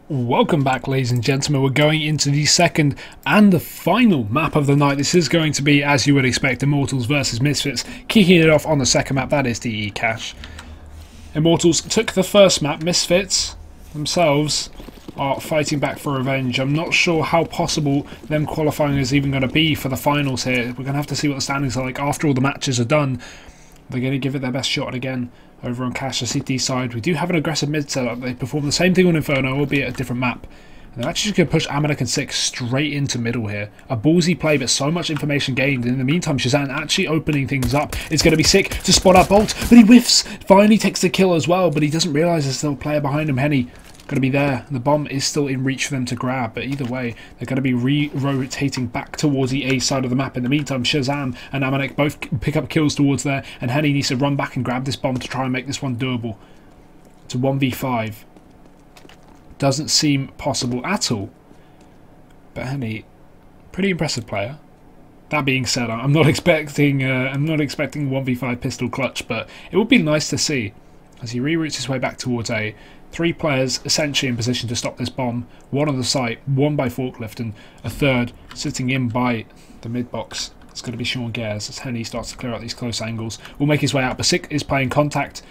Welcome back, ladies and gentlemen. We're going into the second and the final map of the night. This is going to be, as you would expect, Immortals versus Misfits. Kicking it off on the second map, that is DE Cash. Immortals took the first map. Misfits themselves are fighting back for revenge. I'm not sure how possible them qualifying is even going to be for the finals here. We're going to have to see what the standings are like after all the matches are done. They're going to give it their best shot again over on Cash, the CT side. We do have an aggressive mid setup. They perform the same thing on Inferno, albeit a different map. And they're actually just going to push Amanek and Six straight into middle here. A ballsy play, but so much information gained. In the meantime, Shazam actually opening things up. It's going to be sick to spot out Bolt, but he whiffs. Finally takes the kill as well, but he doesn't realise there's still a player behind him. Henny going to be there, and the bomb is still in reach for them to grab, but either way they're going to be re-rotating back towards the A side of the map. In the meantime, Shazam and Amanek both pick up kills towards there, and Henny needs to run back and grab this bomb to try and make this one doable. It's a 1v5. Doesn't seem possible at all, but Henny, pretty impressive player. That being said, I'm not expecting 1v5 pistol clutch, but it would be nice to see as he reroutes his way back towards A. 3 players essentially in position to stop this bomb. 1 on the site, 1 by forklift, and a 3rd sitting in by the mid box. It's going to be Sean Gares as Henny starts to clear out these close angles. Will make his way out, but Sick is playing contact.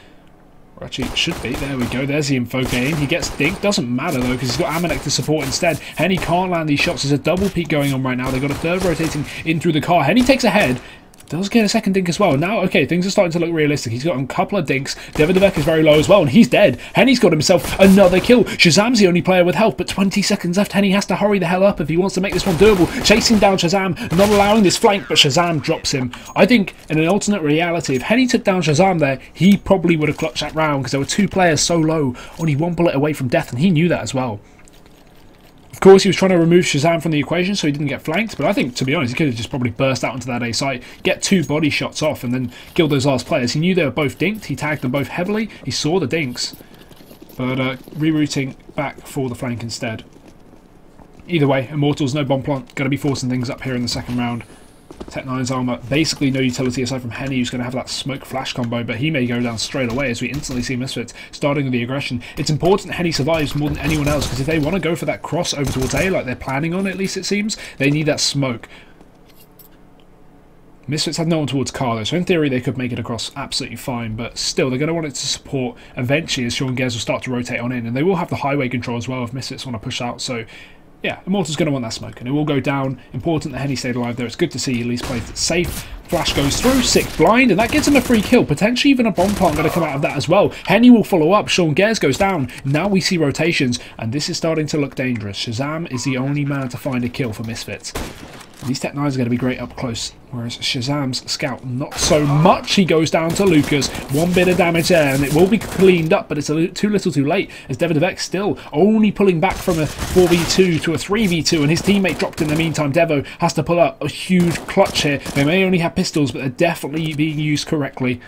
Or actually, it should be. There we go. There's the info gain. He gets dinked. Doesn't matter though, because he's got Amanek to support instead. Henny can't land these shots. There's a double peek going on right now. They've got a 3rd rotating in through the car. Henny takes a head. Does get a 2nd dink as well. Now, okay, things are starting to look realistic. He's got a couple of dinks. Devadevek is very low as well, and he's dead. Henny's got himself another kill. Shazam's the only player with health, but 20 seconds left. Henny has to hurry the hell up if he wants to make this one doable. Chasing down Shazam, not allowing this flank, but Shazam drops him. I think, in an alternate reality, if Henny took down Shazam there, he probably would have clutched that round, because there were 2 players so low, only 1 bullet away from death, and he knew that as well. Of course, he was trying to remove Shazam from the equation so he didn't get flanked, but I think, to be honest, he could have just probably burst out into that A site, get 2 body shots off, and then kill those last players. He knew they were both dinked, he tagged them both heavily, he saw the dinks, but rerouting back for the flank instead. Either way, Immortals, no bomb plant, going to be forcing things up here in the second round. Tech9's armour, basically no utility aside from Henny, who's going to have that smoke flash combo, but he may go down straight away as we instantly see Misfits starting the aggression. It's important Henny survives more than anyone else, because if they want to go for that cross over towards A, like they're planning on, at least it seems, they need that smoke. Misfits have no one towards Carlo, so in theory they could make it across absolutely fine, but still they're going to want it to support eventually as Sean Gares will start to rotate on in, and they will have the highway control as well if Misfits want to push out, so yeah, Immortal's going to want that smoke, and it will go down. Important that Henny stayed alive there. It's good to see he at least played it safe. Flash goes through, Sick blind, and that gets him a free kill. Potentially even a bomb plant going to come out of that as well. Henny will follow up. Sean Gares goes down. Now we see rotations, and this is starting to look dangerous. Shazam is the only man to find a kill for Misfits. These Tech9s are going to be great up close, whereas Shazam's scout, not so much. He goes down to Lucas. 1 bit of damage there, and it will be cleaned up, but it's too little too late, as Devadevek still only pulling back from a 4v2 to a 3v2, and his teammate dropped in the meantime. Devo has to pull up a huge clutch here. They may only have pistols, but they're definitely being used correctly.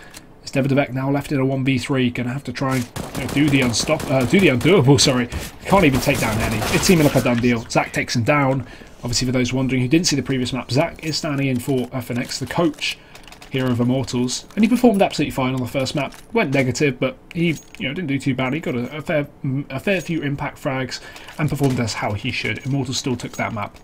As Devadevek now left in a 1v3, going to have to try and do the undoable, sorry. Can't even take down Henny. It's seeming like a done deal. Zach takes him down. Obviously, for those wondering who didn't see the previous map, Zach is standing in for FNX, the coach here of Immortals, and he performed absolutely fine on the first map. Went negative, but he didn't do too bad. He got a fair few impact frags and performed as how he should. Immortals still took that map.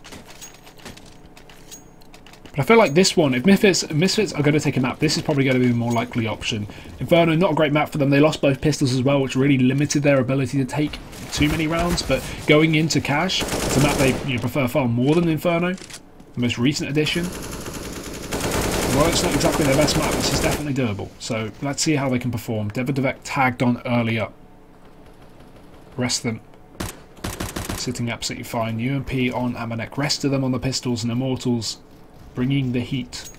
But I feel like this one, if Misfits are going to take a map, this is probably going to be the more likely option. Inferno, not a great map for them. They lost both pistols as well, which really limited their ability to take too many rounds. But going into Cash, it's a map they prefer far more than Inferno, the most recent addition. Well, it's not exactly their best map. This is definitely doable. So let's see how they can perform. Devadevek tagged on early up. Rest of them sitting absolutely fine. UMP on Amanek. Rest of them on the pistols, and Immortals bringing the heat.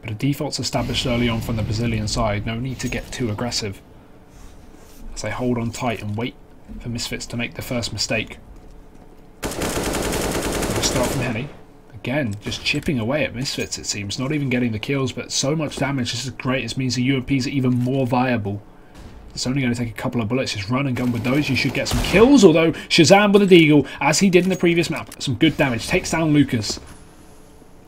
But a default's established early on from the Brazilian side. No need to get too aggressive as they hold on tight and wait for Misfits to make the first mistake. Start from Henny. Again, just chipping away at Misfits, it seems. Not even getting the kills, but so much damage. This is great. This means the UMPs are even more viable. It's only going to take a couple of bullets. Just run and gun with those. You should get some kills, although Shazam with a deagle, as he did in the previous map. Some good damage. Takes down Lucas.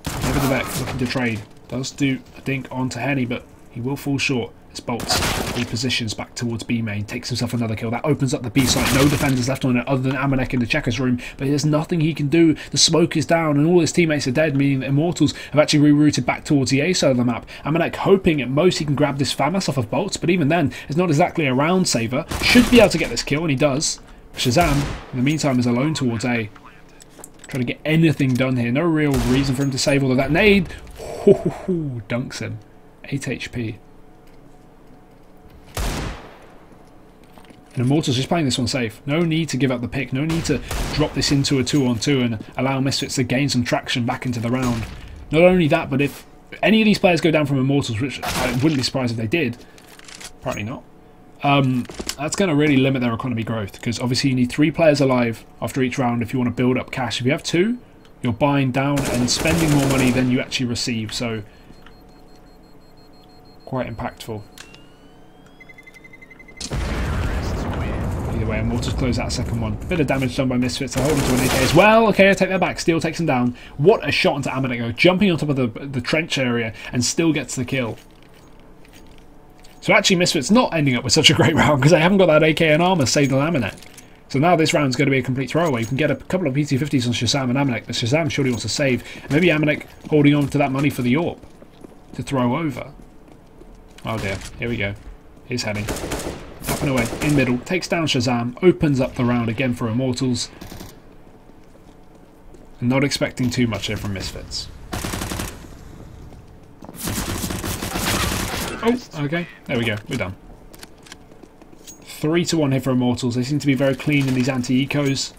Devadevek looking to trade. Does do a dink onto Henny, but he will fall short. It's Bolts. repositions back towards B main, takes himself another kill. That opens up the B site. No defenders left on it other than Amanek in the checkers room, but there's nothing he can do. The smoke is down and all his teammates are dead, meaning that Immortals have actually rerouted back towards the A side of the map. Amanek hoping at most he can grab this FAMAS off of bolts, but even then, it's not exactly a round saver. Should be able to get this kill, and he does. Shazam, in the meantime, is alone towards A. Trying to get anything done here. No real reason for him to save, although that nade dunks him. 8 HP. And Immortals just playing this one safe. No need to give up the pick. No need to drop this into a 2-on-2 and allow Misfits to gain some traction back into the round. Not only that, but if any of these players go down from Immortals, which I wouldn't be surprised if they did, apparently not, that's going to really limit their economy growth, because obviously you need 3 players alive after each round if you want to build up cash. If you have 2, you're buying down and spending more money than you actually receive, so quite impactful. Either way, Immortals close that second one. Bit of damage done by Misfits. They're holding to an AK as well. Okay, I take that back. Steel takes him down. What a shot into Amanek, jumping on top of the trench area and still gets the kill. So actually Misfits not ending up with such a great round because they haven't got that AK and armor saved on Amanek. So now this round's going to be a complete throwaway. You can get a couple of PT50s on Shazam and Amanek, but Shazam surely wants to save. Maybe Amanek holding on to that money for the AWP to throw over. Oh dear, here we go. He's heading. Tapping away, in middle, takes down Shazam, opens up the round again for Immortals. And not expecting too much here from Misfits. Oh, okay. There we go. We're done. 3-1 here for Immortals. They seem to be very clean in these anti-ecos.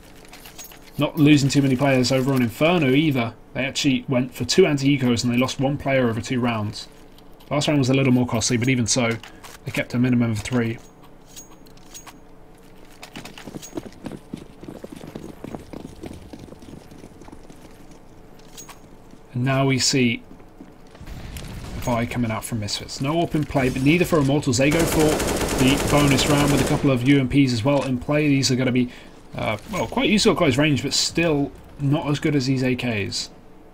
Not losing too many players over on Inferno either. They actually went for 2 anti-ecos and they lost 1 player over 2 rounds. Last round was a little more costly, but even so, they kept a minimum of 3. And now we see Vi coming out from Misfits. No AWP in play, but neither for Immortals. They go for the bonus round with a couple of UMPs as well in play. These are going to be, well, quite useful at close range, but still not as good as these AKs.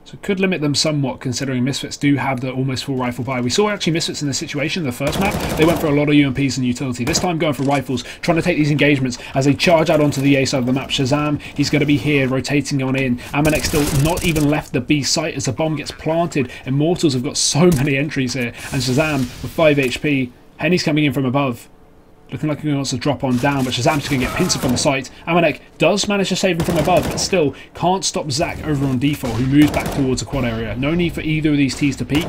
So it could limit them somewhat, considering Misfits do have the almost full rifle buy. We saw actually Misfits in this situation in the first map. They went for a lot of UMPs and utility. This time going for rifles, trying to take these engagements as they charge out onto the A side of the map. Shazam, he's going to be here, rotating on in. Amanek still not even left the B site as the bomb gets planted. Immortals have got so many entries here. And Shazam with 5 HP. Henny's coming in from above. Looking like he wants to drop on down, but Shazam's going to get pincered from the site. Amanek does manage to save him from above, but still can't stop Zach over on default, who moves back towards the quad area. No need for either of these T's to peek,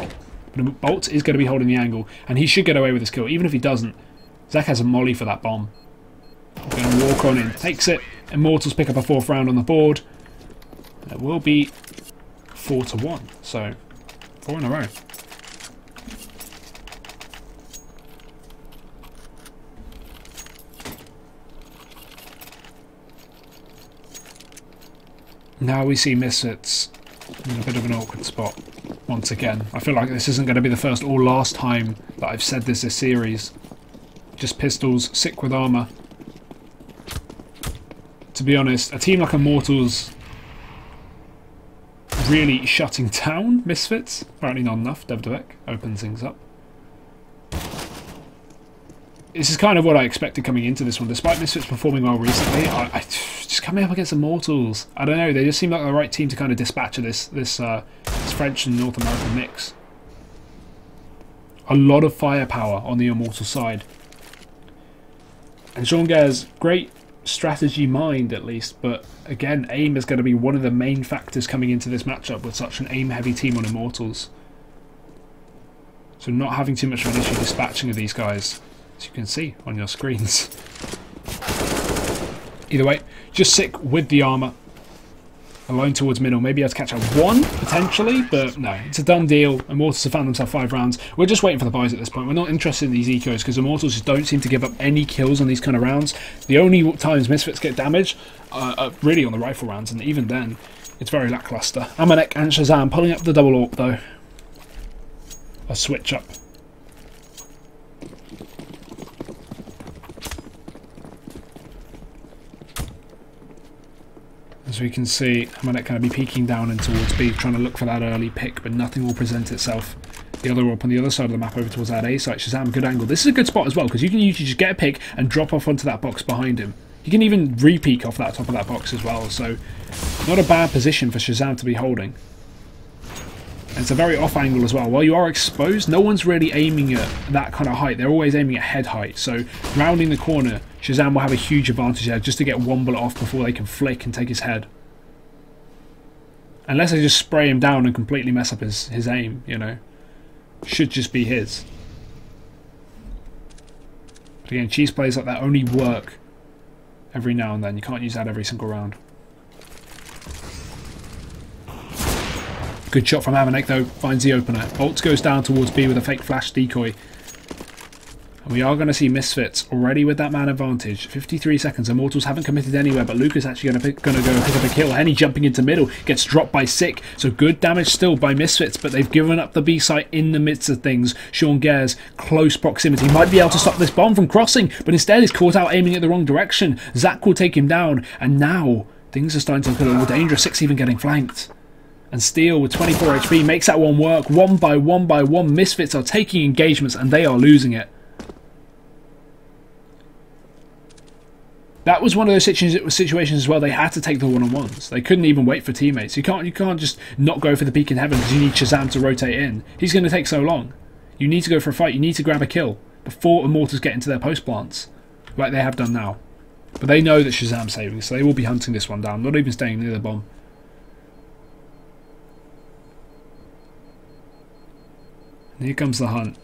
but Bolt is going to be holding the angle, and he should get away with this kill. Even if he doesn't, Zach has a molly for that bomb. Going to walk on in, takes it. Immortals pick up a 4th round on the board. It will be 4-1, so 4 in a row. Now we see Misfits in a bit of an awkward spot once again. I feel like this isn't going to be the first or last time that I've said this series. Just pistols, sick with armour. To be honest, a team like Immortals really shutting down Misfits. Apparently not enough. Devdevek opens things up. This is kind of what I expected coming into this one. Despite Misfits performing well recently, I just coming up against Immortals, I don't know, they just seem like the right team to kind of dispatch of this French and North American mix. A lot of firepower on the Immortal side. And Jean Guerre's great strategy mind, at least, but again, aim is going to be one of the main factors coming into this matchup with such an aim-heavy team on Immortals. So not having too much of an issue dispatching of these guys, as you can see on your screens. Either way, just sick with the armour. Alone towards middle, maybe able to catch a 1 potentially, but no, it's a done deal. Immortals have found themselves 5 rounds. We're just waiting for the buys at this point. We're not interested in these ecos because Immortals just don't seem to give up any kills on these kind of rounds. The only times Misfits get damage are really on the rifle rounds, and even then, it's very lackluster. Amanek and Shazam pulling up the double AWP though. A switch up. As we can see, Amanek going to be peeking down in towards B, trying to look for that early pick, but nothing will present itself. the other up on the other side of the map over towards that A site. Shazam, good angle. This is a good spot as well because you can usually just get a pick and drop off onto that box behind him. You can even re-peek off that top of that box as well, so not a bad position for Shazam to be holding. And it's a very off angle as well. While you are exposed, no one's really aiming at that kind of height. They're always aiming at head height, so rounding the corner, Shazam will have a huge advantage there just to get one bullet off before they can flick and take his head. Unless they just spray him down and completely mess up his aim, you know. Should just be his. But again, cheese plays like that only work every now and then. You can't use that every single round. Good shot from Amanek though, finds the opener. Bolts goes down towards B with a fake flash decoy. And we are going to see Misfits already with that man advantage. 53 seconds. Immortals haven't committed anywhere, but Lucas actually going to go pick up a kill. Henny jumping into middle, gets dropped by Sick. So good damage still by Misfits, but they've given up the B site in the midst of things. Sean Gares, close proximity. Might be able to stop this bomb from crossing, but instead is caught out aiming at the wrong direction. Zach will take him down, and now things are starting to look a little dangerous. Sick's even getting flanked. And Steel with 24 HP makes that one work. One by one, Misfits are taking engagements, and they are losing it. That was one of those situations as well. They had to take the one-on-ones. They couldn't even wait for teammates. You can't just not go for the peak in heaven because you need Shazam to rotate in. He's going to take so long. You need to go for a fight. You need to grab a kill before Immortals get into their post plants, like they have done now. But they know that Shazam's saving, so they will be hunting this one down. Not even staying near the bomb. And here comes the hunt.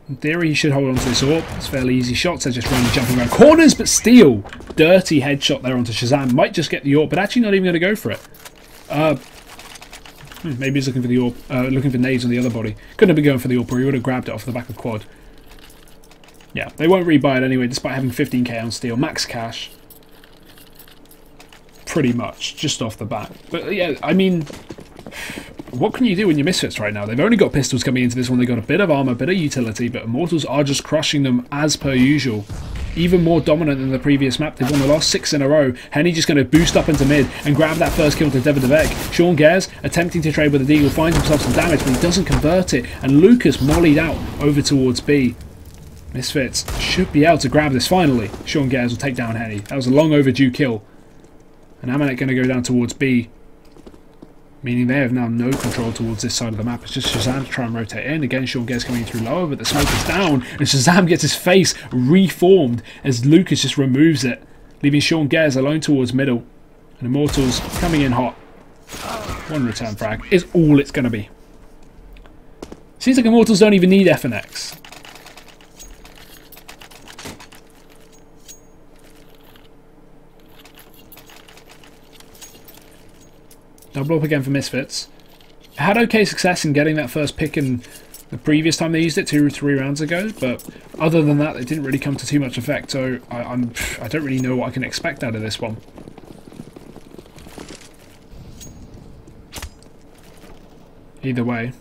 In theory, he should hold on to this AWP. It's fairly easy shots. They're just running, jumping around corners, but Steel, dirty headshot there onto Shazam. Might just get the AWP, but actually not even going to go for it. Maybe he's looking for the AWP, looking for nades on the other body. Couldn't have been going for the AWP, or he would have grabbed it off the back of quad. Yeah, they won't rebuy it anyway, despite having 15k on Steel. Max cash. Pretty much, just off the bat. But yeah, I mean, what can you do when you're Misfits right now? They've only got pistols coming into this one. They've got a bit of armor, a bit of utility, but Immortals are just crushing them as per usual. Even more dominant than the previous map. They've won the last 6 in a row. Henny just going to boost up into mid and grab that first kill to Devon Devek. Sean Gares attempting to trade with the Deagle, finds himself some damage, but he doesn't convert it. And Lucas mollied out over towards B. Misfits should be able to grab this finally. Sean Gares will take down Henny. That was a long overdue kill. And Amanek going to go down towards B. Meaning they have now no control towards this side of the map. It's just Shazam to try and rotate in. Again, Sean Gares coming through lower, but the smoke is down. And Shazam gets his face reformed as Lucas just removes it, leaving Sean Gares alone towards middle. And Immortals coming in hot. One return frag is all it's going to be. Seems like Immortals don't even need FNX. Double up again for Misfits. Had okay success in getting that first pick in the previous time they used it, 2 or 3 rounds ago, but other than that, it didn't really come to too much effect, so I don't really know what I can expect out of this one. Either way.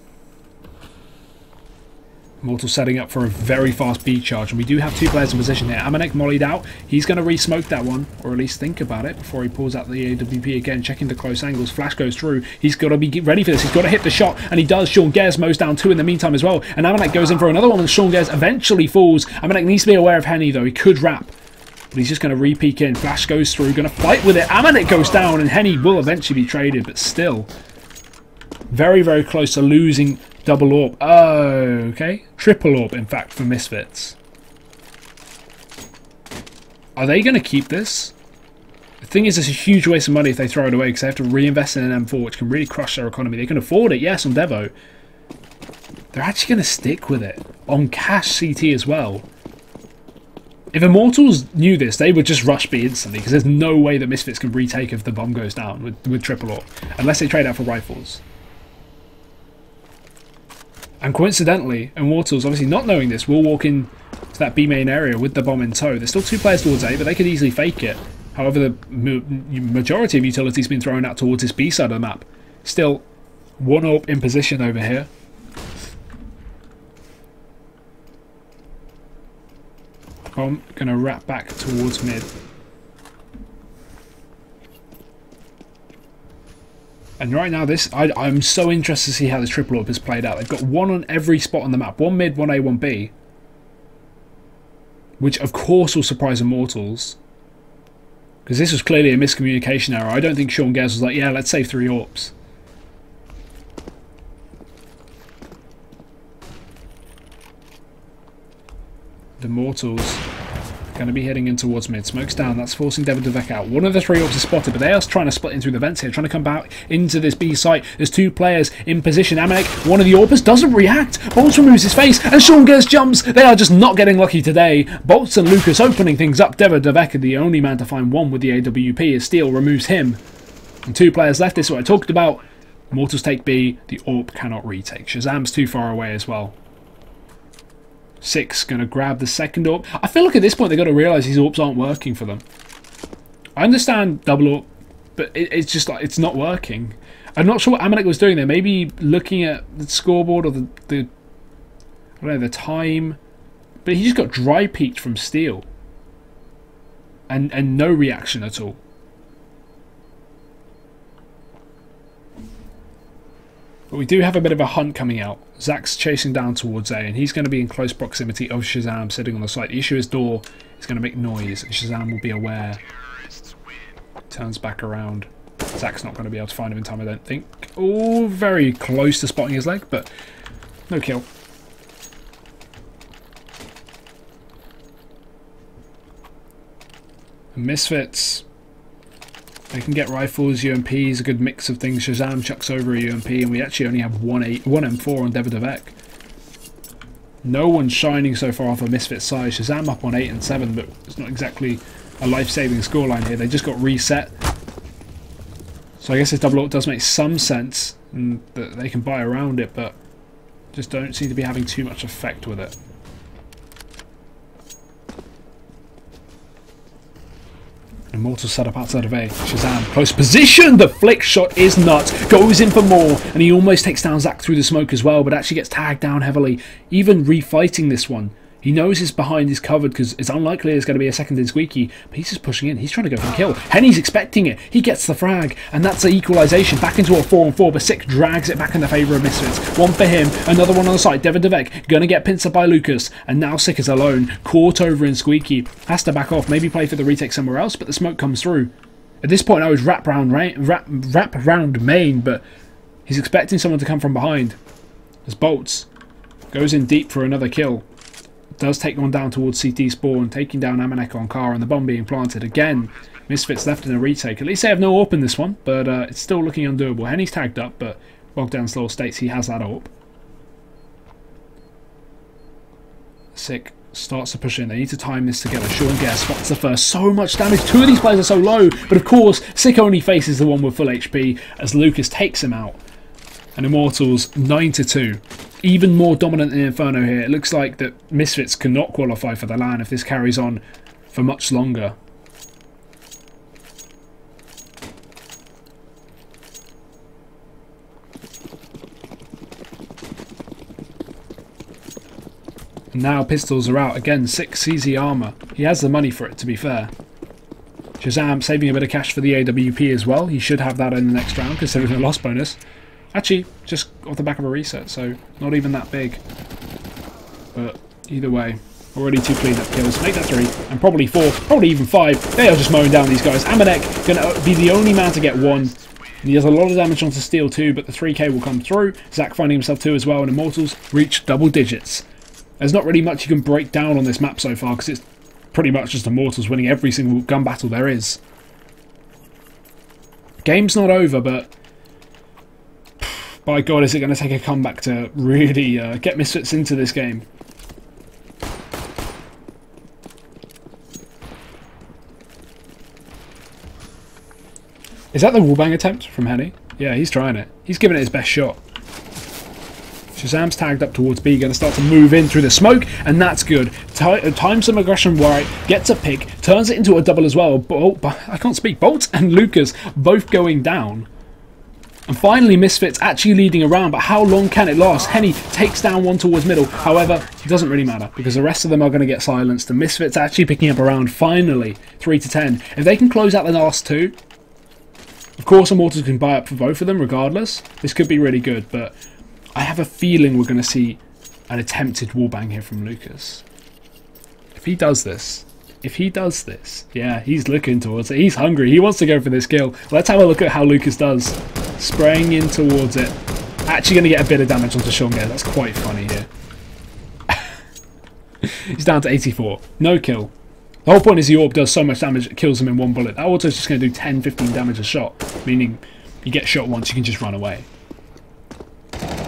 Immortal setting up for a very fast B charge, and we do have 2 players in position here. Amanek mollied out. He's going to re-smoke that one, or at least think about it before he pulls out the AWP again, checking the close angles. Flash goes through. He's got to be ready for this. He's got to hit the shot, and he does. Sean Gares mows down 2 in the meantime as well, and Amanek goes in for another one, and Sean Gares eventually falls. Amanek needs to be aware of Henny, though. He could wrap, but he's just going to re-peek in. Flash goes through, going to fight with it. Amanek goes down, and Henny will eventually be traded, but still very, very close to losing double AWP. Oh, okay. Triple AWP, in fact, for Misfits. Are they going to keep this? The thing is, it's a huge waste of money if they throw it away because they have to reinvest in an M4, which can really crush their economy. They can afford it, yes, on Devo. They're actually going to stick with it on cash CT as well. If Immortals knew this, they would just rush B instantly because there's no way that Misfits can retake if the bomb goes down with triple AWP, unless they trade out for rifles. And coincidentally, Immortals, obviously not knowing this, will walk in to that B main area with the bomb in tow. There's still 2 players towards A, but they could easily fake it. However, the majority of utility has been thrown out towards this B side of the map. Still, 1 AWP in position over here. Bomb going to wrap back towards mid. And right now, I'm so interested to see how this triple up is played out. They've got one on every spot on the map. One mid, one A, one B. Which, of course, will surprise Immortals. Because this was clearly a miscommunication error. I don't think Sean Gers was like, yeah, let's save 3 AWPs. The Immortals going to be heading in towards mid. Smoke's down. That's forcing Devon out. One of the 3 AWPs is spotted, but they are trying to split in through the vents here, trying to come back into this B site. There's 2 players in position. Amanek, one of the AWPs, doesn't react. Bolts removes his face, and Sean Gers jumps. They are just not getting lucky today. Bolts and Lucas opening things up. Devon, the only man to find one with the AWP, as Steel removes him. And 2 players left. This is what I talked about. Immortals take B. The AWP cannot retake. Shazam's too far away as well. 6 going to grab the second AWP. I feel like at this point they've got to realise these AWPs aren't working for them. I understand double AWP, but it's just like it's not working. I'm not sure what Amanek was doing there. Maybe looking at the scoreboard or the I don't know, the time. But he just got dry peeked from Steel. And no reaction at all. But we do have a bit of a hunt coming out. Zach's chasing down towards A, and he's going to be in close proximity of Shazam sitting on the site. The issue is Door is going to make noise, and Shazam will be aware. Turns back around. Zach's not going to be able to find him in time, I don't think. Oh, very close to spotting his leg, but no kill. And Misfits, they can get rifles, UMPs, a good mix of things. Shazam chucks over a UMP, and we actually only have one M4 on Devon. No one's shining so far off a Misfits side. Shazam up on 8 and 7, but it's not exactly a life-saving scoreline here. They just got reset. So I guess this double AWP does make some sense, and that they can buy around it, but just don't seem to be having too much effect with it. Immortal set up outside of A. Shazam, close position! The flick shot is nuts. Goes in for more, and he almost takes down Zach through the smoke as well, but actually gets tagged down heavily. Even refighting this one. He knows his behind is covered because it's unlikely there's going to be a second in Squeaky, but he's just pushing in. He's trying to go for the kill. Henny's expecting it. He gets the frag, and that's the equalisation. Back into a 4-on-4, but Sick drags it back in the favour of Misfits. One for him, another one on the side. Devon going to get pinched up by Lucas, and now Sick is alone. Caught over in Squeaky. Has to back off, maybe play for the retake somewhere else, but the smoke comes through. At this point, I was wrap round main, but he's expecting someone to come from behind. There's Bolts. Goes in deep for another kill. Does take one down towards CT spawn, taking down Amanek on car, and the bomb being planted again. Misfits left in a retake. At least they have no AWP in this one, but it's still looking undoable. Henny's tagged up, but Bogdan still states he has that AWP. Sick starts to push in. They need to time this together. Sean Gers spots the first. So much damage. 2 of these players are so low, but of course, Sick only faces the one with full HP as Lucas takes him out. And Immortals 9-2. Even more dominant than Inferno here. It looks like that Misfits cannot qualify for the LAN if this carries on for much longer. And now pistols are out. Again, 6 CZ armour. He has the money for it, to be fair. Shazam saving a bit of cash for the AWP as well. He should have that in the next round, considering the loss bonus. Actually, just off the back of a reset, so not even that big. But either way, already 2 clean-up kills. Make that 3, and probably 4, probably even 5. They are just mowing down these guys. Amanek going to be the only man to get 1. And he does a lot of damage onto Steel too, but the 3k will come through. Zach finding himself 2 as well, and Immortals reach double digits. There's not really much you can break down on this map so far, because it's pretty much just Immortals winning every single gun battle there is. Game's not over, but by God, is it going to take a comeback to really get Misfits into this game? Is that the wallbang attempt from Henny? Yeah, he's trying it. He's giving it his best shot. Shazam's tagged up towards B, going to start to move in through the smoke, and that's good. Time some aggression right, gets a pick, turns it into a double as well. I can't speak. Bolt and Lucas both going down. And finally Misfits actually leading around, but how long can it last? Henny takes down one towards middle. However, it doesn't really matter because the rest of them are going to get silenced. And Misfits actually picking up around finally 3-10. If they can close out the last 2, Of course, Immortals can buy up for both of them regardless. This could be really good, but I have a feeling we're going to see an attempted wallbang here from Lucas. If he does this, yeah, he's looking towards it. He's hungry. He wants to go for this kill. Let's have a look at how Lucas does. Spraying in towards it. Actually going to get a bit of damage onto Sean Gare. That's quite funny here. He's down to 84. No kill. The whole point is the orb does so much damage it kills him in one bullet. That auto is just going to do 10-15 damage a shot. Meaning you get shot once, you can just run away.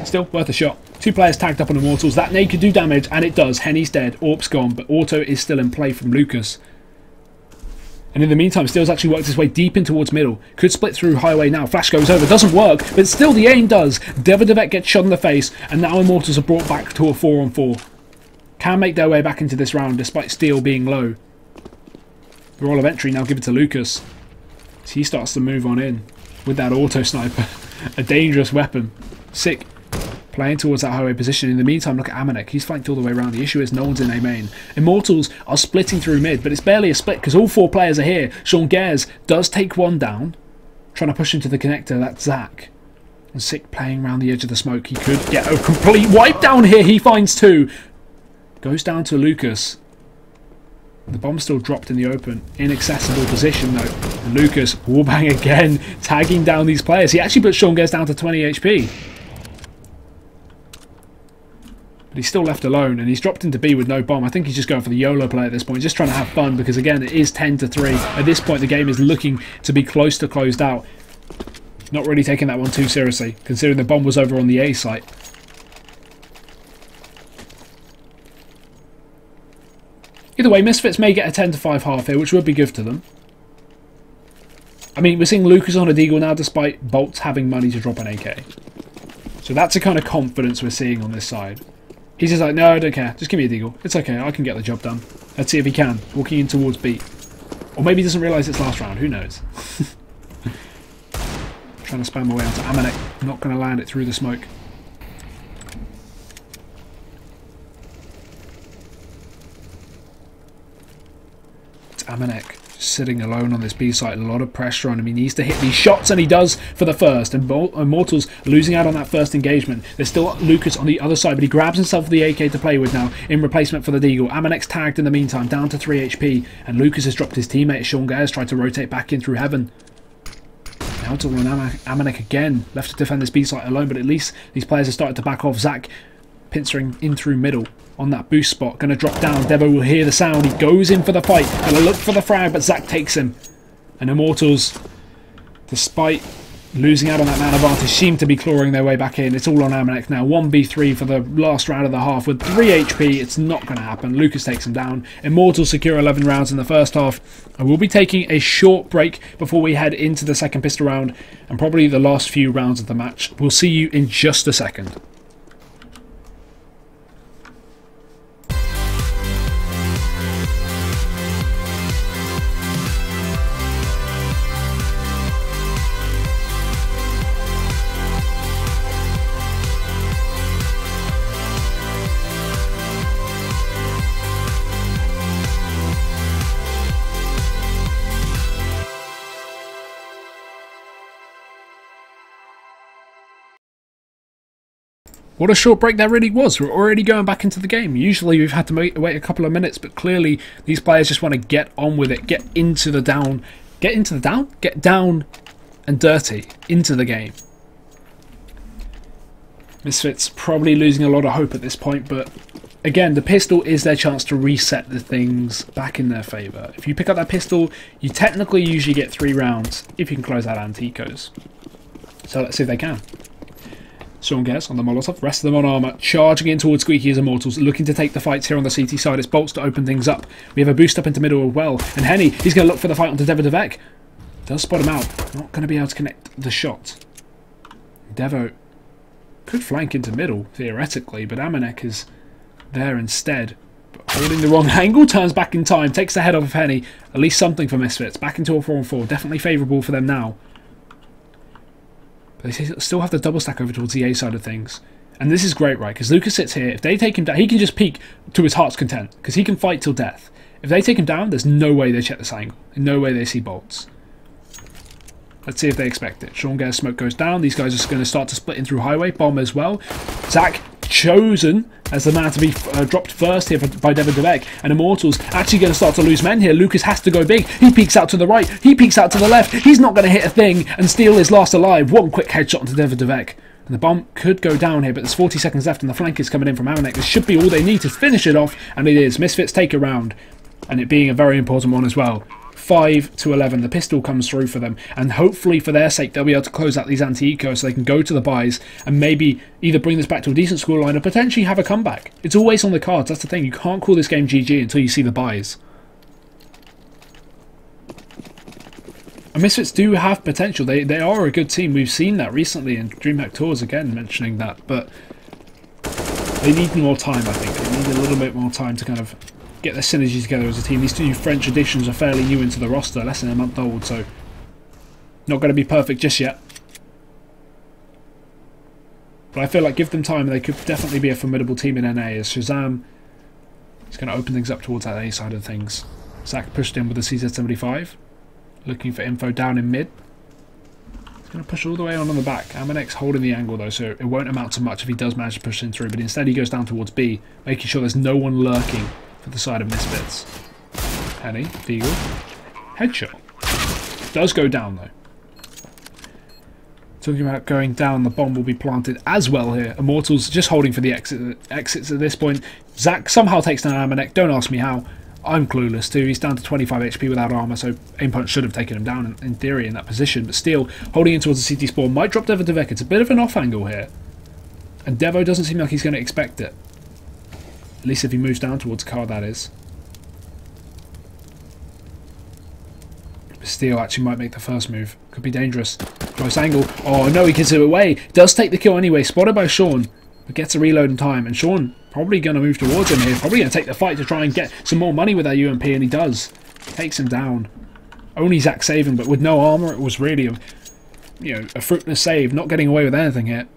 Still worth a shot. 2 players tagged up on Immortals. That nade could do damage, and it does. Henny's dead. Orb's gone, but auto is still in play from Lucas. And in the meantime, Steel's actually worked his way deep in towards middle. Could split through highway now. Flash goes over. Doesn't work, but still the aim does. Devet gets shot in the face, and now Immortals are brought back to a 4-on-4. Can make their way back into this round, despite Steel being low. The roll of entry now give it to Lucas. As he starts to move on in with that auto sniper. A dangerous weapon. Sick. Playing towards that highway position. In the meantime, look at Amanek. He's flanked all the way around. The issue is no one's in A main. Immortals are splitting through mid, but it's barely a split because all 4 players are here. Sean Gares does take one down. Trying to push into the connector. That's Zach. And Sick playing around the edge of the smoke. He could get a complete wipe down here. He finds 2. Goes down to Lucas. The bomb's still dropped in the open. Inaccessible position though. And Lucas, wallbang again, tagging down these players. He actually puts Sean Gares down to 20 HP. But he's still left alone, and he's dropped into B with no bomb. I think he's just going for the YOLO play at this point. Just trying to have fun, because again, it is 10-3. At this point, the game is looking to be close to closed out. Not really taking that one too seriously, considering the bomb was over on the A site. Either way, Misfits may get a 10-5 half here, which would be good to them. I mean, we're seeing Lucas on a deagle now, despite Bolts having money to drop an AK. So that's the kind of confidence we're seeing on this side. He's just like, no, I don't care. Just give me a deagle. It's okay. I can get the job done. Let's see if he can. Walking in towards B. Or maybe he doesn't realise it's last round. Who knows? Trying to spam my way onto Amanek. Not going to land it through the smoke. Amanek sitting alone on this B site. A lot of pressure on him. He needs to hit these shots, and he does for the first. And Immortals losing out on that first engagement. There's still Lucas on the other side, but he grabs himself the AK to play with now in replacement for the deagle. Amanek's tagged in the meantime, down to 3 HP. And Lucas has dropped his teammate. Sean Gares tried to rotate back in through heaven. Now to Amanek again. Left to defend this B site alone, but at least these players have started to back off. Zach pincering in through middle. On that boost spot, going to drop down. Devo will hear the sound. He goes in for the fight. Going to look for the frag, but Zach takes him. And Immortals, despite losing out on that man advantage, seem to be clawing their way back in. It's all on Amanek now. 1v3 for the last round of the half. With 3 HP, it's not going to happen. Lucas takes him down. Immortals secure 11 rounds in the first half. And we'll be taking a short break before we head into the second pistol round. And probably the last few rounds of the match. We'll see you in just a second. What a short break that really was. We're already going back into the game. Usually we've had to wait a couple of minutes, but clearly these players just want to get on with it, get into the down. Get into the down? Get down and dirty into the game. Misfits probably losing a lot of hope at this point, but again, the pistol is their chance to reset the things back in their favour. If you pick up that pistol, you technically usually get 3 rounds if you can close out Anticos. So let's see if they can. Sean Gares on the Molotov, rest of them on armour, charging in towards Squeaky as Immortals, looking to take the fights here on the CT side. It's Bolts to open things up. We have a boost up into middle as well, and Henny, he's going to look for the fight onto Devo. Does spot him out, not going to be able to connect the shot. Devo could flank into middle, theoretically, but Amanek is there instead. But holding the wrong angle, turns back in time, takes the head off of Henny. At least something for Misfits, back into a 4-on-4, definitely favourable for them now. They still have the double stack over towards the A side of things. And this is great, right? Because Lucas sits here. If they take him down, he can just peek to his heart's content. Because he can fight till death. If they take him down, there's no way they check this angle. No way they see Bolts. Let's see if they expect it. Sean Gare's smoke goes down. These guys are going to start to split in through highway. Bomb as well. Zach chosen as the man to be dropped first here by Devin Devek. And Immortals actually going to start to lose men here. Lucas has to go big. He peeks out to the right. He peeks out to the left. He's not going to hit a thing. And Steel is last alive. One quick headshot onto Devin Devek. And the bomb could go down here, but there's 40 seconds left and the flank is coming in from Amanek. This should be all they need to finish it off. And it is. Misfits take a round. And it being a very important one as well. 5-11. The pistol comes through for them, and hopefully for their sake they'll be able to close out these anti-ecos so they can go to the buys and maybe either bring this back to a decent scoreline or potentially have a comeback. It's always on the cards. That's the thing. You can't call this game GG until you see the buys. And Misfits do have potential. They are a good team. We've seen that recently in DreamHack Tours, again mentioning that, but they need more time. I think they need a little bit more time to kind of get their synergy together as a team. These two French additions are fairly new into the roster, less than a month old, so not going to be perfect just yet. But I feel like give them time and they could definitely be a formidable team in NA, as Shazam is going to open things up towards that A side of things. Zach pushed in with the CZ-75, looking for info down in mid. He's going to push all the way on the back. Amanek's holding the angle though, so it won't amount to much if he does manage to push in through, but instead he goes down towards B, making sure there's no one lurking for the side of Misfits. Henny, Beagle, headshot. Does go down though. Talking about going down, the bomb will be planted as well here. Immortals just holding for the exits at this point. Zach somehow takes down Amanek. Don't ask me how. I'm clueless too. He's down to 25 HP without armor, so aim punch should have taken him down in theory in that position. But Steel holding in towards the CT spawn might drop Devo Devek. It's a bit of an off angle here, and Devo doesn't seem like he's going to expect it. At least if he moves down towards car, that is. Steel actually might make the first move. Could be dangerous. Close angle. Oh no, he gets it away. Does take the kill anyway. Spotted by Sean. But gets a reload in time. And Sean probably going to move towards him here. Probably going to take the fight to try and get some more money with that UMP. And he does. Takes him down. Only Zach saving, but with no armor, it was really a fruitless save. Not getting away with anything here.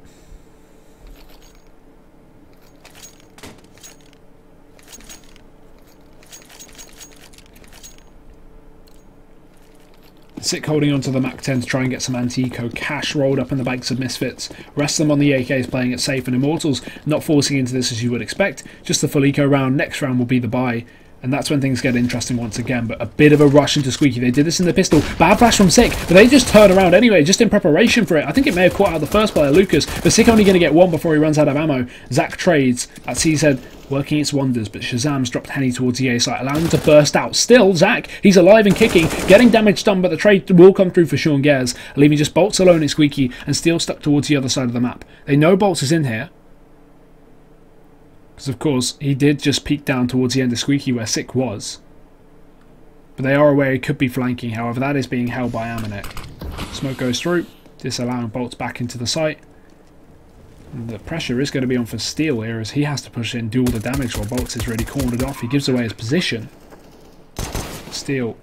Sick holding onto the Mac 10 to try and get some anti-eco cash rolled up in the banks of Misfits. Rest of them on the AKs playing it safe, and Immortals not forcing into this as you would expect. Just the full eco round. Next round will be the buy. And that's when things get interesting once again, but a bit of a rush into Squeaky. They did this in the pistol. Bad flash from Sick, but they just turn around anyway, just in preparation for it. I think it may have caught out the first player, Lucas, but Sick only going to get one before he runs out of ammo. Zach trades. At CZ working its wonders, but Shazam's dropped Henny towards the A site, allowing him to burst out. Still, Zach, he's alive and kicking, getting damage done, but the trade will come through for Sean Gares, leaving just Bolts alone in Squeaky, and Steel stuck towards the other side of the map. They know Bolts is in here, because of course, he did just peek down towards the end of Squeaky where Sick was. But they are aware he could be flanking, however that is being held by Amanek. Smoke goes through, disallowing Bolts back into the site. And the pressure is going to be on for Steel here as he has to push in, do all the damage while Bolts is really cornered off. He gives away his position. Steel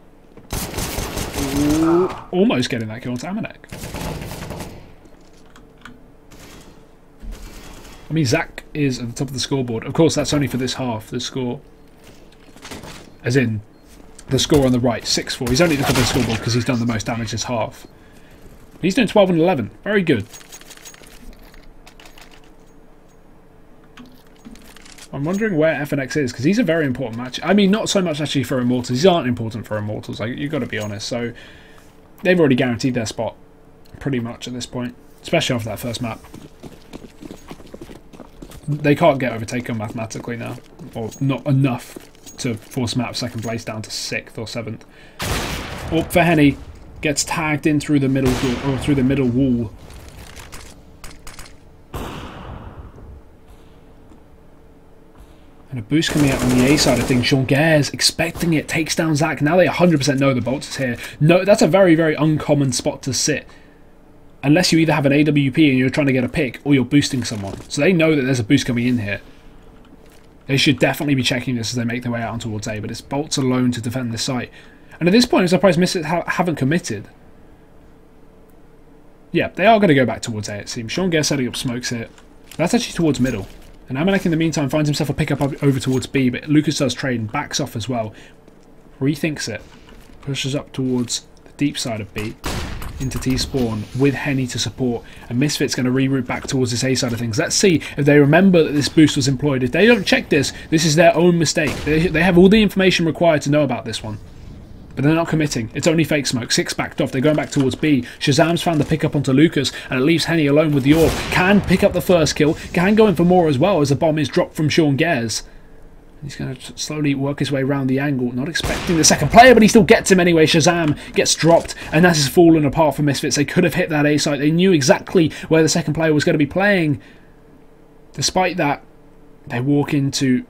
almost getting that kill onto Amanek. I mean, Zach is at the top of the scoreboard. Of course, that's only for this half, the score. As in, the score on the right, 6-4. He's only at the top of the scoreboard because he's done the most damage this half. He's doing 12 and 11. Very good. I'm wondering where FNX is, because he's a very important match. I mean, not so much actually for Immortals. These aren't important for Immortals, like, you've got to be honest. So, they've already guaranteed their spot, pretty much at this point. Especially after that first map. They can't get overtaken mathematically now. Or not enough to force map second place down to 6th or 7th. Up for Henny. Gets tagged in through the middle door, or through the middle wall. And a boost coming out on the A side of things. Sean Gares expecting it, takes down Zach. Now they 100% know the Bolts is here. No, that's a very, very uncommon spot to sit. Unless you either have an AWP and you're trying to get a pick, or you're boosting someone. So they know that there's a boost coming in here. They should definitely be checking this as they make their way out towards A, but it's Bolts alone to defend this site. And at this point, I'm surprised Misfits haven't committed. Yeah, they are going to go back towards A, it seems. Sean Gares setting up smokes here. That's actually towards middle. And Amanek in the meantime finds himself a pickup over towards B, but Lucas does trade and backs off as well. Rethinks it. Pushes up towards the deep side of B. into T-spawn with Henny to support, and Misfits going to reroute back towards this A side of things. Let's see if they remember that this boost was employed. If they don't check this, this is their own mistake. They have all the information required to know about this one. But they're not committing. It's only fake smoke. 6 backed off. They're going back towards B. Shazam's found the pick up onto Lucas, and it leaves Henny alone with the orb. Can pick up the first kill. Can go in for more as well as the bomb is dropped from Sean Gares. He's going to slowly work his way around the angle. Not expecting the second player, but he still gets him anyway. Shazam gets dropped, and that has fallen apart for Misfits. They could have hit that A site. They knew exactly where the second player was going to be playing. Despite that, they walk into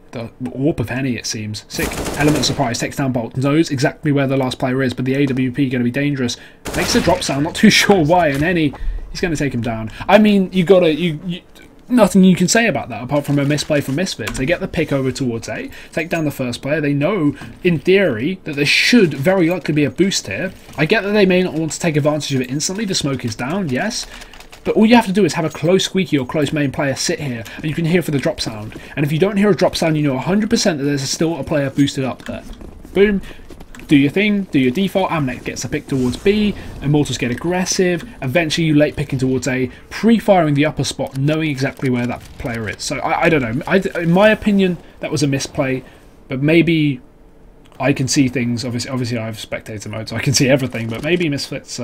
the warp of Henny, it seems. Sick. Element of surprise. Takes down Bolt. Knows exactly where the last player is, but the AWP going to be dangerous. Makes a drop sound. Not too sure why. And Henny, he's going to take him down. I mean, you got to... Nothing you can say about that apart from a misplay from Misfits. They get the pick over towards A, take down the first player. They know, in theory, that there should very likely be a boost here. I get that they may not want to take advantage of it instantly. The smoke is down, yes. But all you have to do is have a close squeaky or close main player sit here, and you can hear for the drop sound. And if you don't hear a drop sound, you know 100% that there's still a player boosted up there. Boom. Do your thing, do your default. Amnek gets a pick towards B. Immortals get aggressive. Eventually, you late picking towards A, pre-firing the upper spot, knowing exactly where that player is. So I don't know. In my opinion, that was a misplay. But maybe I can see things. Obviously, I have spectator mode, so I can see everything. But maybe Misfits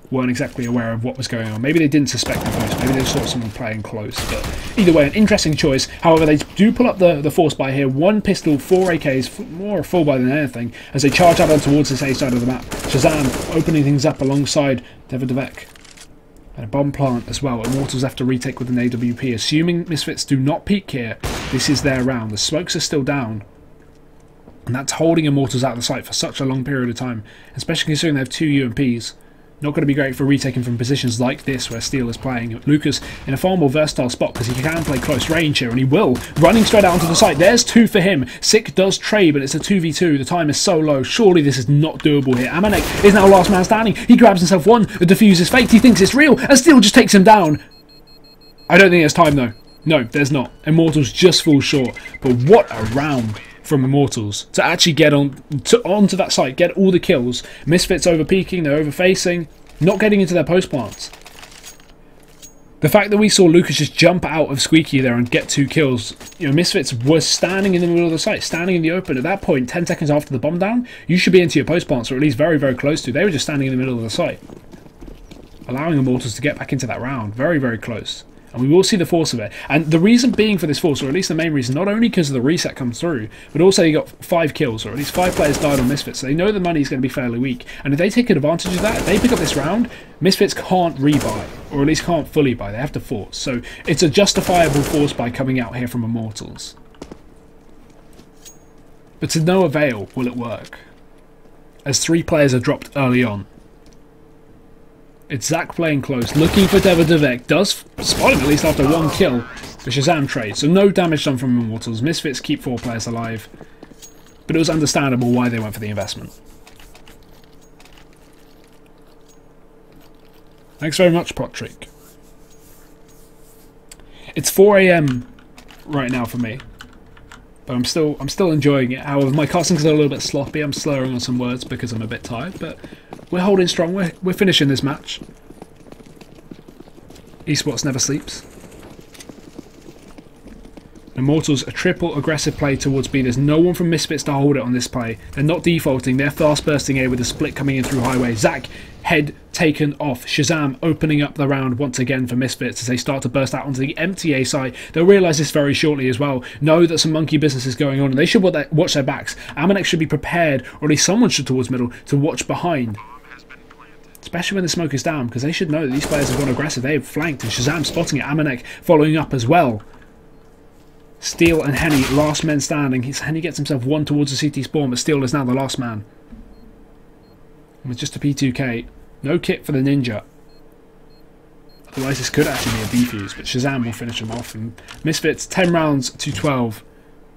weren't exactly aware of what was going on. Maybe they didn't suspect the post. Maybe they saw someone playing close. But either way, an interesting choice. However, they do pull up the force buy here. 1 pistol, 4 AKs, more a full buy than anything, as they charge out on towards this A side of the map. Shazam opening things up alongside Devek. And a bomb plant as well. Immortals have to retake with an AWP. Assuming Misfits do not peek here, this is their round. The smokes are still down. And that's holding Immortals out of the sight for such a long period of time. Especially considering they have 2 UMPs. Not going to be great for retaking from positions like this where Steel is playing. Lucas in a far more versatile spot because he can play close range here, and he will. Running straight out onto the site. There's 2 for him. Sick does trade, but it's a 2v2. The time is so low. Surely this is not doable here. Amanek is now last man standing. He grabs himself 1. The defuse is faked. He thinks it's real, and Steel just takes him down. I don't think there's time though. No, there's not. Immortals just fall short. But what a round from Immortals to actually get onto that site, get all the kills. Misfits over peeking, they're over facing, not getting into their post plants. The fact that we saw Lucas just jump out of Squeaky there and get 2 kills, you know, Misfits was standing in the middle of the site, standing in the open. At that point, 10 seconds after the bomb down, you should be into your post plants, or at least very, very close to. They were just standing in the middle of the site, allowing Immortals to get back into that round. Very, very close. And we will see the force of it. And the reason being for this force, or at least the main reason, not only because the reset comes through, but also you got 5 kills, or at least 5 players died on Misfits, so they know the money is going to be fairly weak. And if they take advantage of that, if they pick up this round, Misfits can't rebuy, or at least can't fully buy. They have to force. So it's a justifiable force buy coming out here from Immortals. But to no avail will it work, as 3 players are dropped early on. It's Zach playing close, looking for Devek. Does spot him at least after 1 kill. The Shazam trade, so no damage done from Immortals. Misfits keep 4 players alive. But it was understandable why they went for the investment. Thanks very much, Patrick. It's 4 AM right now for me. But I'm still enjoying it. However, my casting's a little bit sloppy. I'm slurring on some words because I'm a bit tired, but we're holding strong. We're finishing this match. Esports never sleeps. Immortals, a triple aggressive play towards B. There's no one from Misfits to hold it on this play. They're not defaulting. They're fast bursting A with a split coming in through highway. Zach, head taken off. Shazam opening up the round once again for Misfits as they start to burst out onto the empty A side. They'll realise this very shortly as well. Know that some monkey business is going on, and they should watch their backs. Amanek should be prepared, or at least someone should towards middle, to watch behind. Especially when the smoke is down, because they should know that these players have gone aggressive. They have flanked, and Shazam spotting it. Amanek following up as well. Steel and Henny, last men standing. Henny gets himself 1 towards the CT spawn, but Steel is now the last man. With just a P2K. No kit for the Ninja. Otherwise this could actually be a defuse, but Shazam will finish him off. And Misfits, 10 rounds to 12.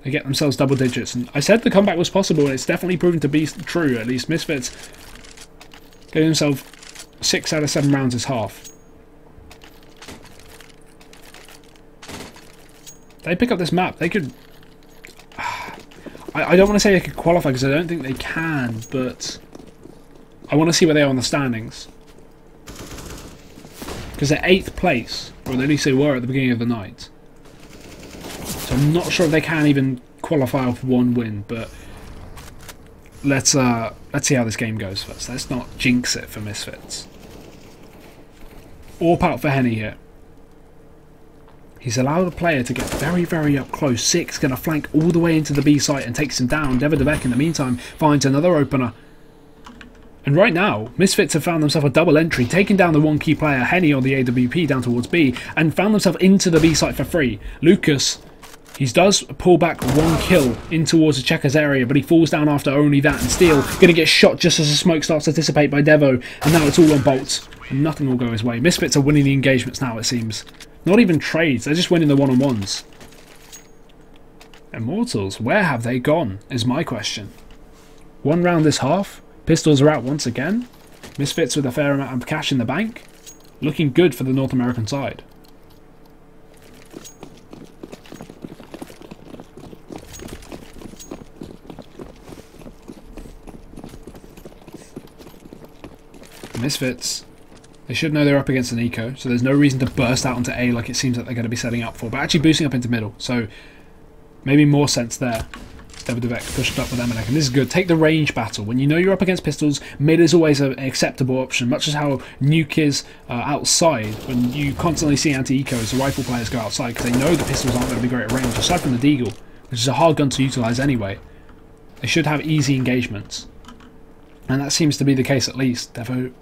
They get themselves double digits. And I said the comeback was possible, and it's definitely proven to be true. At least Misfits getting themselves 6 out of 7 rounds is half. They pick up this map, they could... I don't want to say they could qualify because I don't think they can, but I want to see where they are on the standings. because they're 8th place, or at least they were at the beginning of the night. So I'm not sure if they can even qualify off one win, but let's see how this game goes first. Let's not jinx it for Misfits. AWP out for Henny here. He's allowed a player to get very, very up close. Six going to flank all the way into the B site and takes him down. Deverdevek in the meantime finds another opener. And right now, Misfits have found themselves a double entry, taking down the one key player, Henny on the AWP down towards B, and found themselves into the B site for free. Lucas, he does pull back one kill in towards the checkers area, but he falls down after only that, and Steel going to get shot just as the smoke starts to dissipate by Devo, and now it's all on bolts, and nothing will go his way. Misfits are winning the engagements now, it seems. Not even trades, they're just winning the one-on-ones. Immortals, where have they gone, is my question. One round this half, Pistols are out once again. Misfits with a fair amount of cash in the bank. Looking good for the North American side. Misfits, they should know they're up against an eco, so there's no reason to burst out onto A like it seems that they're going to be setting up for, but actually boosting up into middle, so maybe more sense there. Deverdevek pushed up with Emanek, and this is good. Take the range battle. When you know you're up against pistols, mid is always an acceptable option, much as how nuke is outside. When you constantly see anti-ecos, the rifle players go outside because they know the pistols aren't going to be great at range, aside from the Deagle, which is a hard gun to utilise anyway. They should have easy engagements, and that seems to be the case at least. Devo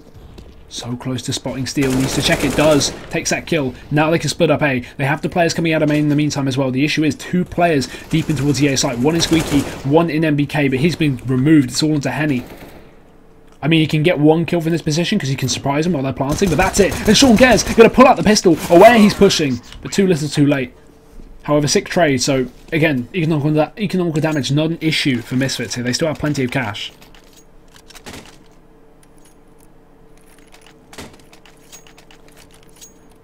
so close to spotting Steel, needs to check it, does, takes that kill. Now they can split up A. They have the players coming out of main in the meantime as well. The issue is 2 players deep in towards the A site. One in Squeaky, one in MBK, but he's been removed. It's all into Henny. I mean, he can get 1 kill from this position because he can surprise them while they're planting, but that's it. And Sean Gares going to pull out the pistol aware he's pushing, but too little too late. However, 6 trade, so again, economical damage not an issue for Misfits here. They still have plenty of cash.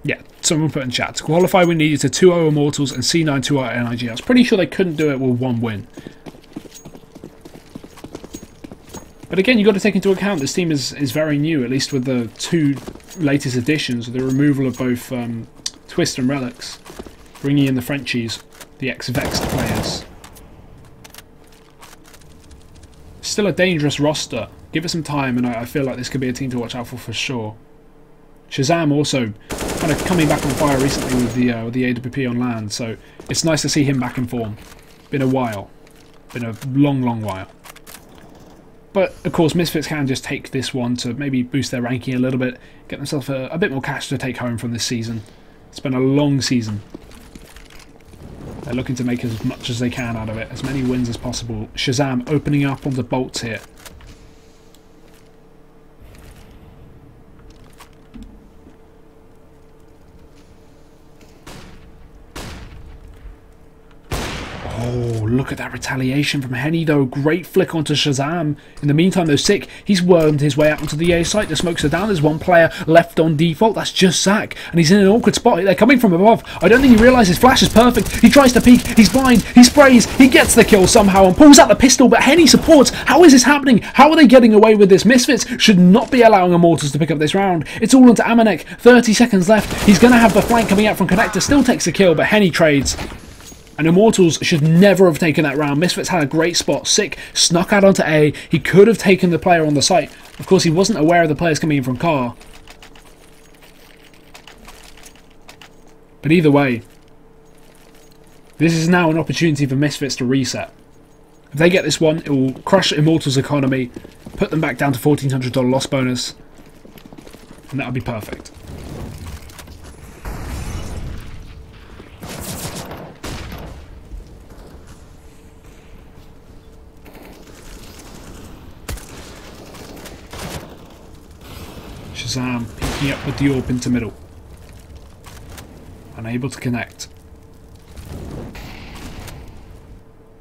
Yeah, someone put in chat. To qualify, we needed to 2-0 Immortals and C9 2-0 NIG. I was pretty sure they couldn't do it with 1 win. But again, you've got to take into account this team is very new, at least with the 2 latest additions, with the removal of both Twist and Relics, bringing in the Frenchies, the ex-Vexed players. Still a dangerous roster. Give it some time, and I feel like this could be a team to watch out for sure. Shazam also kind of coming back on fire recently with the AWP on land, so it's nice to see him back in form. Been a while. Been a long, long while. But, of course, Misfits can just take this one to maybe boost their ranking a little bit, get themselves a bit more cash to take home from this season. It's been a long season. They're looking to make as much as they can out of it, as many wins as possible. Shazam opening up on the bolts here. Oh, look at that retaliation from Henny though. Great flick onto Shazam. In the meantime though, Sick, he's wormed his way out onto the A site. The smokes are down. There's 1 player left on default. That's just Zach. And he's in an awkward spot. They're coming from above. I don't think he realises Flash is perfect. He tries to peek. He's blind. He sprays. He gets the kill somehow and pulls out the pistol. But Henny supports. How is this happening? How are they getting away with this? Misfits should not be allowing Immortals to pick up this round. It's all onto Emanek. 30 seconds left. He's going to have the flank coming out from Connector. Still takes the kill, but Henny trades. And Immortals should never have taken that round. Misfits had a great spot. Sick snuck out onto A. He could have taken the player on the site. Of course, he wasn't aware of the players coming in from car. But either way, this is now an opportunity for Misfits to reset. If they get this one, it will crush Immortals' economy, put them back down to $1,400 loss bonus, and that'll be perfect. Shazam picking up with the AWP into middle. Unable to connect.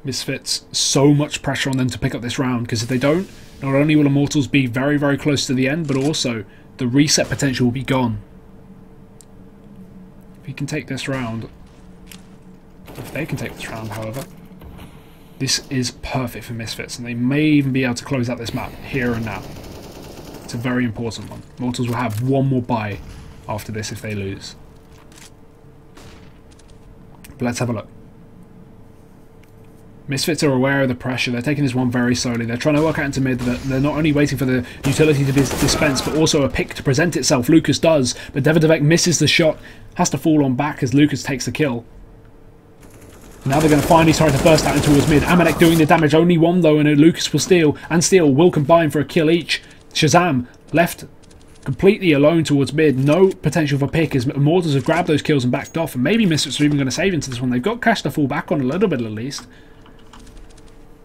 Misfits, so much pressure on them to pick up this round, because if they don't, not only will Immortals be very, very close to the end, but also the reset potential will be gone. If he can take this round, if they can take this round, however, this is perfect for Misfits, and they may even be able to close out this map here and now. It's a very important one. Immortals will have 1 more buy after this if they lose. But let's have a look. Misfits are aware of the pressure. They're taking this one very slowly. They're trying to work out into mid. They're not only waiting for the utility to be dispensed, but also a pick to present itself. Lucas does, but Davidovec misses the shot. Has to fall on back as Lucas takes the kill. Now they're going to finally try to burst out in towards mid. Amanek doing the damage. Only one though, and Lucas will steal. And Steel will combine for a kill each. Shazam left completely alone towards mid. No potential for pick as Immortals have grabbed those kills and backed off. And maybe Misfits are even going to save into this one. They've got cash to fall back on a little bit at least.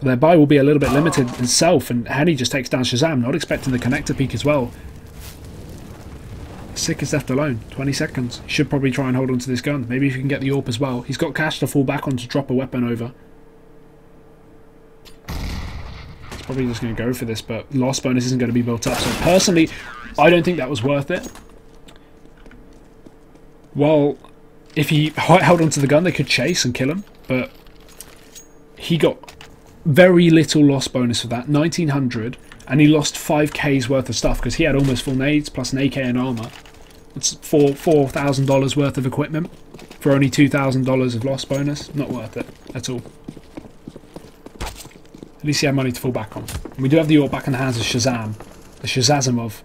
Their buy will be a little bit limited itself, and Henny just takes down Shazam, not expecting the connector peek as well. Sick is left alone, 20 seconds. He should probably try and hold on to this gun. Maybe if he can get the AWP as well. He's got cash to fall back on to drop a weapon over. He's probably just going to go for this, but loss bonus isn't going to be built up. So personally, I don't think that was worth it. Well, if he held onto the gun, they could chase and kill him, but he got very little loss bonus for that, 1900, and he lost 5k's worth of stuff because he had almost full nades plus an AK and armor. It's $4,000 worth of equipment for only $2,000 of loss bonus. Not worth it at all. At least he had money to fall back on. And we do have the AWP back in the hands of Shazam, the Shazazimov,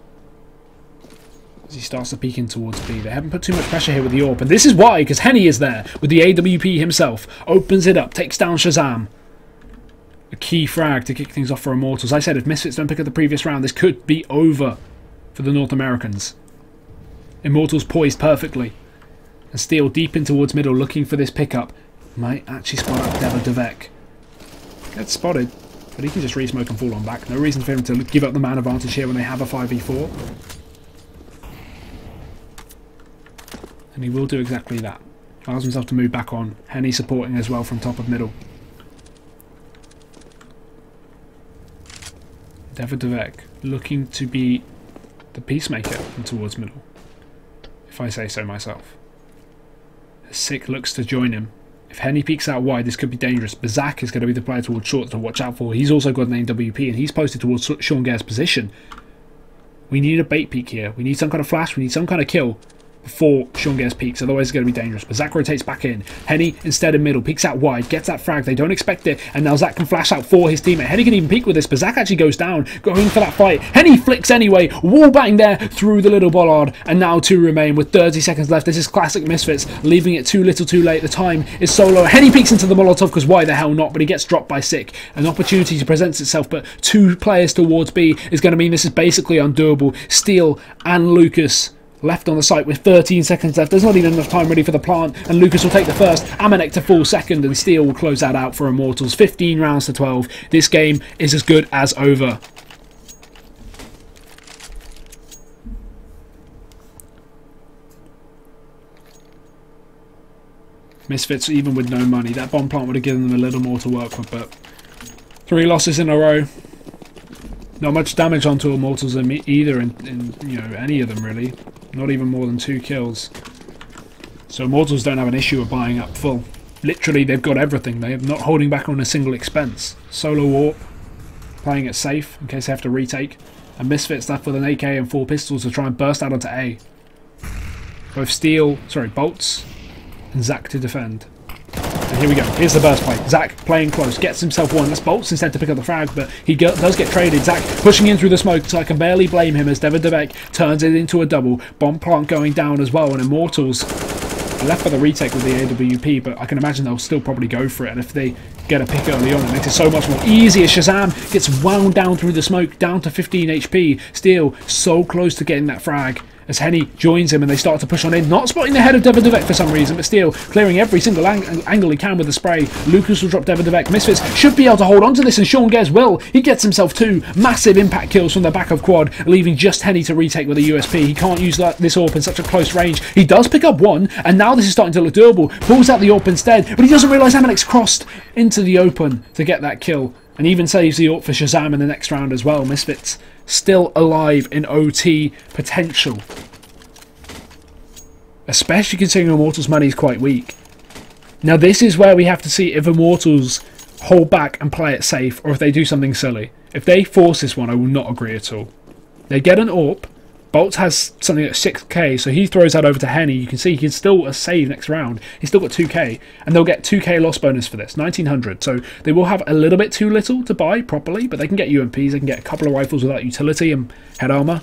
as he starts to peek in towards B. They haven't put too much pressure here with the AWP, and this is why, because Henny is there with the AWP himself, opens it up, takes down Shazam. A key frag to kick things off for Immortals. I said if Misfits don't pick up the previous round, this could be over for the North Americans. Immortals poised perfectly. And Steel deep in towards middle, looking for this pickup. Might actually spot out Davidovec. Gets spotted, but he can just re-smoke and fall on back. No reason for him to give up the man advantage here when they have a 5v4. And he will do exactly that. Allows himself to move back on. Henny supporting as well from top of middle. Davidovec looking to be the peacemaker from towards middle, if I say so myself. Sick looks to join him. If Henny peeks out wide, this could be dangerous. But Zach is going to be the player towards short to watch out for. He's also got an AWP and he's posted towards Sean Gare's position. We need a bait peek here. We need some kind of flash. We need some kind of kill before Sean Gares peeks, otherwise it's going to be dangerous. But Zach rotates back in. Henny instead in middle, peeks out wide, gets that frag. They don't expect it, and now Zach can flash out for his teammate. Henny can even peek with this, but Zach actually goes down, going for that fight. Henny flicks anyway, wall bang there through the little bollard, and now 2 remain with 30 seconds left. This is classic Misfits, leaving it too little too late. The time is so low. Henny peeks into the Molotov, because why the hell not, but he gets dropped by Sick. An opportunity presents itself, but 2 players towards B is going to mean this is basically undoable. Steel and Lucas left on the site with 13 seconds left. There's not even enough time ready for the plant, and Lucas will take the first. Amanek to fall second, and Steel will close that out for Immortals. 15 rounds to 12. This game is as good as over. Misfits, even with no money, that bomb plant would have given them a little more to work with, but 3 losses in a row. Not much damage onto Immortals either in you know, any of them really. Not even more than 2 kills. So Immortals don't have an issue of buying up full. Literally, they've got everything. They're not holding back on a single expense. Solo warp, playing it safe in case they have to retake. And Misfits left with an AK and 4 pistols to try and burst out onto A. Both Bolts and Zach to defend. And here we go. Here's the burst play. Zach playing close, gets himself one. That's Bolts instead to pick up the frag, but he does get traded. Zach pushing in through the smoke, so I can barely blame him as Davidovec turns it into a double. Bomb plant going down as well, and Immortals are left for the retake with the AWP, but I can imagine they'll still probably go for it, and if they get a pick early on, it makes it so much more easy as Shazam gets wound down through the smoke, down to 15 HP. Steel so close to getting that frag, as Henny joins him and they start to push on in. Not spotting the head of Davidovec for some reason, but Steel clearing every single angle he can with the spray. Lucas will drop Davidovec. Misfits should be able to hold on to this, and Sean Gares will. He gets himself 2 massive impact kills from the back of quad, leaving just Henny to retake with a USP. He can't use this AWP in such a close range. He does pick up 1, and now this is starting to look doable. Pulls out the AWP instead, but he doesn't realise Amanek's crossed into the open to get that kill, and even saves the AWP for Shazam in the next round as well. Misfits still alive in OT potential, especially considering Immortals' money is quite weak. Now this is where we have to see if Immortals hold back and play it safe, or if they do something silly. If they force this one, I will not agree at all. They get an AWP, Bolt has something at 6k, so he throws that over to Henny. You can see he can still save next round. He's still got 2k, and they'll get 2k loss bonus for this, 1900. So they will have a little bit too little to buy properly, but they can get UMPs, they can get a couple of rifles without utility and head armor.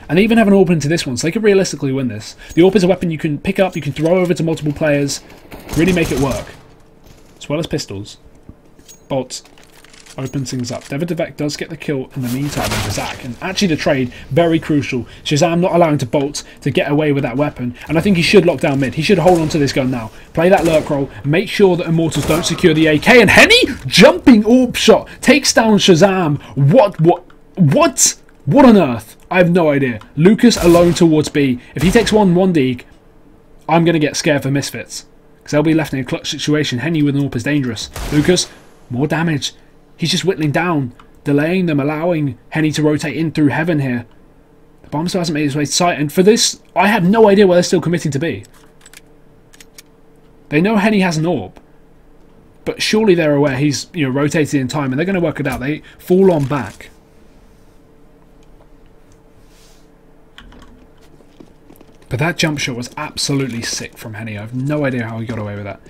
And they even have an AWP into this one, so they could realistically win this. The AWP is a weapon you can pick up, you can throw over to multiple players, really make it work. As well as pistols. Bolt opens things up. Devek does get the kill in the meantime with Zach, and actually the trade, very crucial. Shazam not allowing to Bolt to get away with that weapon, and I think he should lock down mid. He should hold on to this gun now. Play that lurk roll, make sure that Immortals don't secure the AK, and Henny, jumping AWP shot, takes down Shazam. What on earth? I have no idea. Lucas alone towards B. If he takes one dig, I'm going to get scared for Misfits, because they'll be left in a clutch situation. Henny with an AWP is dangerous. Lucas, more damage. He's just whittling down, delaying them, allowing Henny to rotate in through heaven here. The bomb still hasn't made its way to sight, and for this, I have no idea where they're still committing to be. They know Henny has an AWP, but surely they're aware he's rotated in time, and they're going to work it out. They fall on back. But that jump shot was absolutely sick from Henny. I have no idea how he got away with that.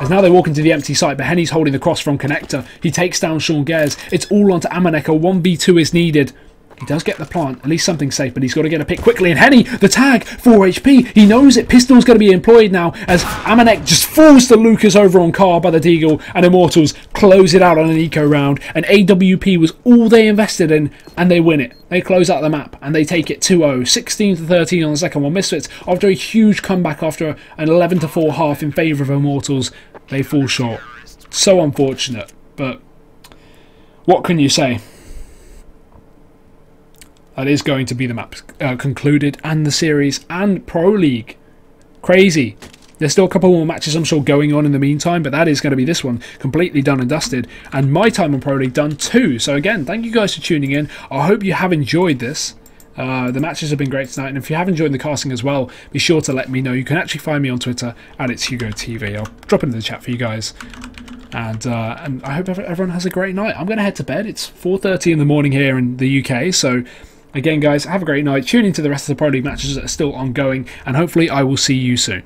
As now they walk into the empty site, but Henny's holding the cross from Connector. He takes down Sean Gares. It's all onto Amanek. A 1v2 is needed. He does get the plant, at least something safe, but he's got to get a pick quickly. And Henny, the tag, 4 HP. He knows it. Pistol's going to be employed now as Amanek just falls to Lucas over on car by the Deagle, and Immortals close it out on an eco round. And AWP was all they invested in, and they win it. They close out the map, and they take it 2-0. 16-13 on the second one. Misfits, after a huge comeback after an 11-4 half in favour of Immortals, they fall short. So unfortunate, but what can you say? That is going to be the map concluded, and the series, and Pro League. Crazy. There's still a couple more matches, I'm sure, going on in the meantime, but that is going to be this one completely done and dusted. And my time on Pro League done too. So again, thank you guys for tuning in. I hope you have enjoyed this. The matches have been great tonight, and if you have enjoyed the casting as well, be sure to let me know. You can actually find me on Twitter at itsHugoTV. I'll drop into the chat for you guys. And I hope everyone has a great night. I'm going to head to bed. It's 4:30 in the morning here in the UK, so again, guys, have a great night. Tune into the rest of the Pro League matches that are still ongoing, and hopefully I will see you soon.